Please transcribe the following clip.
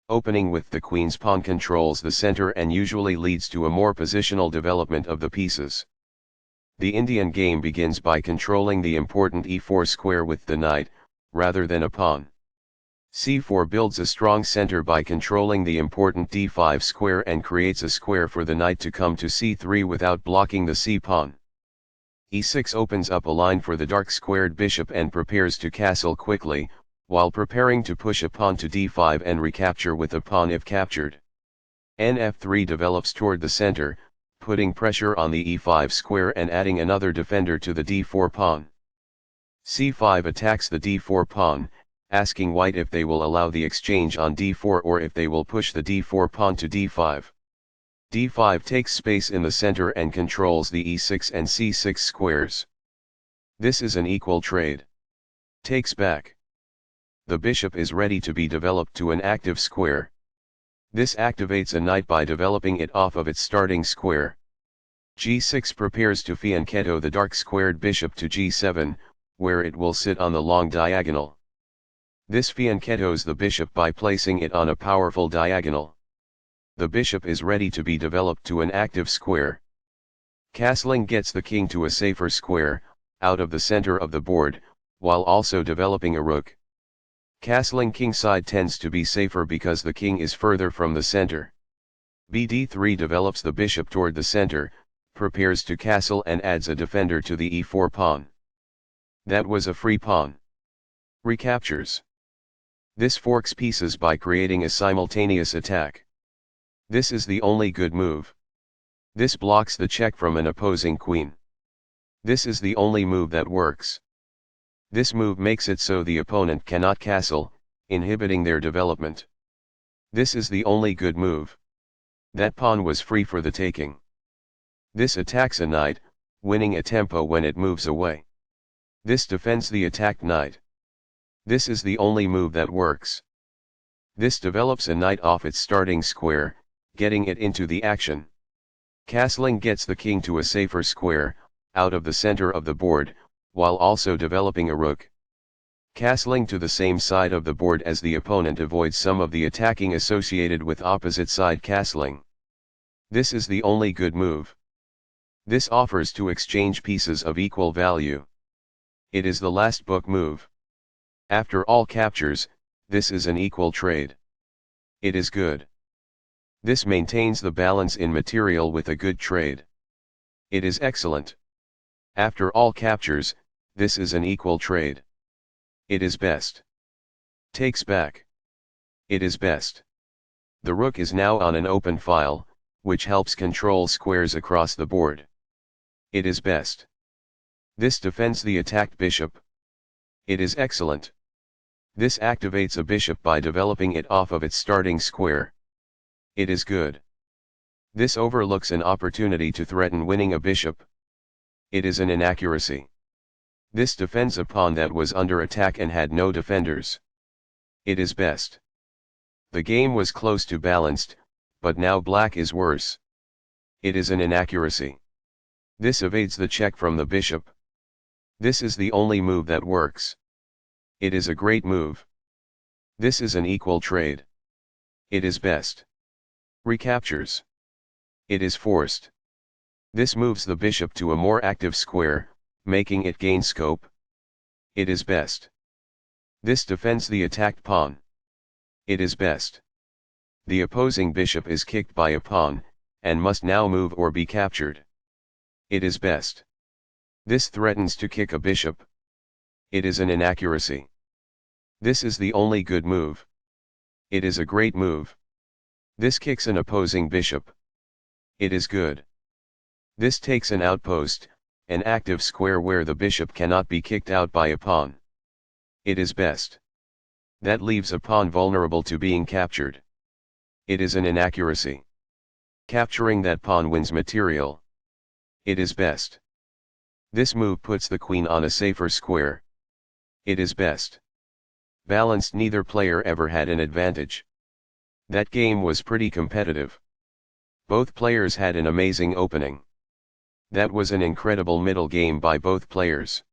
Opening with the queen's pawn controls the center and usually leads to a more positional development of the pieces. The Indian game begins by controlling the important e4 square with the knight, rather than a pawn. c4 builds a strong center by controlling the important d5 square and creates a square for the knight to come to c3 without blocking the c-pawn. e6 opens up a line for the dark-squared bishop and prepares to castle quickly, while preparing to push a pawn to d5 and recapture with a pawn if captured. Nf3 develops toward the center, putting pressure on the e5 square and adding another defender to the d4 pawn. c5 attacks the d4 pawn, asking white if they will allow the exchange on d4 or if they will push the d4 pawn to d5. d5 takes space in the center and controls the e6 and c6 squares. This is an equal trade. Takes back. The bishop is ready to be developed to an active square. This activates a knight by developing it off of its starting square. g6 prepares to fianchetto the dark-squared bishop to g7, where it will sit on the long diagonal. This fianchettos the bishop by placing it on a powerful diagonal. The bishop is ready to be developed to an active square. Castling gets the king to a safer square, out of the center of the board, while also developing a rook. Castling kingside tends to be safer because the king is further from the center. bd3 develops the bishop toward the center, prepares to castle and adds a defender to the e4 pawn. That was a free pawn. Recaptures. This forks pieces by creating a simultaneous attack. This is the only good move. This blocks the check from an opposing queen. This is the only move that works. This move makes it so the opponent cannot castle, inhibiting their development. This is the only good move. That pawn was free for the taking. This attacks a knight, winning a tempo when it moves away. This defends the attacked knight. This is the only move that works. This develops a knight off its starting square, getting it into the action. Castling gets the king to a safer square, out of the center of the board, while also developing a rook. Castling to the same side of the board as the opponent avoids some of the attacking associated with opposite side castling. This is the only good move. This offers to exchange pieces of equal value. It is the last book move. After all captures, this is an equal trade. It is good. This maintains the balance in material with a good trade. It is excellent. After all captures, this is an equal trade. It is best. Takes back. It is best. The rook is now on an open file, which helps control squares across the board. It is best. This defends the attacked bishop. It is excellent. This activates a bishop by developing it off of its starting square. It is good. This overlooks an opportunity to threaten winning a bishop. It is an inaccuracy. This defends a pawn that was under attack and had no defenders. It is best. The game was close to balanced, but now black is worse. It is an inaccuracy. This evades the check from the bishop. This is the only move that works. It is a great move. This is an equal trade. It is best. Recaptures. It is forced. This moves the bishop to a more active square, making it gain scope. It is best. This defends the attacked pawn. It is best. The opposing bishop is kicked by a pawn, and must now move or be captured. It is best. This threatens to kick a bishop. It is an inaccuracy. This is the only good move. It is a great move. This kicks an opposing bishop. It is good. This takes an outpost, an active square where the bishop cannot be kicked out by a pawn. It is best. That leaves a pawn vulnerable to being captured. It is an inaccuracy. Capturing that pawn wins material. It is best. This move puts the queen on a safer square. It is best. Balanced, neither player ever had an advantage. That game was pretty competitive. Both players had an amazing opening. That was an incredible middle game by both players.